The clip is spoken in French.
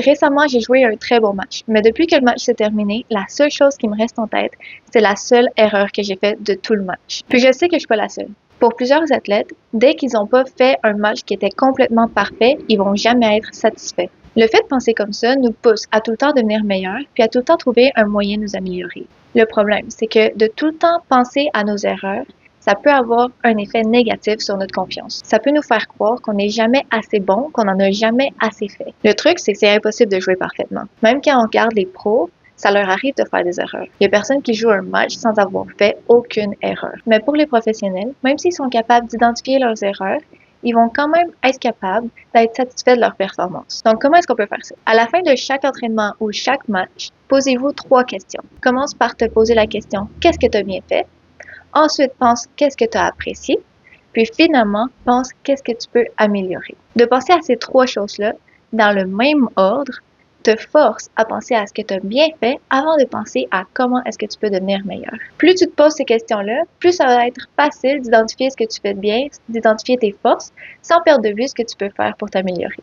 Récemment, j'ai joué un très bon match, mais depuis que le match s'est terminé, la seule chose qui me reste en tête, c'est la seule erreur que j'ai faite de tout le match. Puis je sais que je suis pas la seule. Pour plusieurs athlètes, dès qu'ils n'ont pas fait un match qui était complètement parfait, ils vont jamais être satisfaits. Le fait de penser comme ça nous pousse à tout le temps devenir meilleurs, puis à tout le temps trouver un moyen de nous améliorer. Le problème, c'est que de tout le temps penser à nos erreurs, ça peut avoir un effet négatif sur notre confiance. Ça peut nous faire croire qu'on n'est jamais assez bon, qu'on n'en a jamais assez fait. Le truc, c'est que c'est impossible de jouer parfaitement. Même quand on regarde les pros, ça leur arrive de faire des erreurs. Il y a personne qui joue un match sans avoir fait aucune erreur. Mais pour les professionnels, même s'ils sont capables d'identifier leurs erreurs, ils vont quand même être capables d'être satisfaits de leur performance. Donc, comment est-ce qu'on peut faire ça? À la fin de chaque entraînement ou chaque match, posez-vous 3 questions. Commence par te poser la question « Qu'est-ce que tu as bien fait? » Ensuite, pense « Qu'est-ce que tu as apprécié? » Puis finalement, pense « Qu'est-ce que tu peux améliorer? » De penser à ces 3 choses-là dans le même ordre te force à penser à ce que tu as bien fait avant de penser à comment est-ce que tu peux devenir meilleur. Plus tu te poses ces questions-là, plus ça va être facile d'identifier ce que tu fais de bien, d'identifier tes forces, sans perdre de vue ce que tu peux faire pour t'améliorer.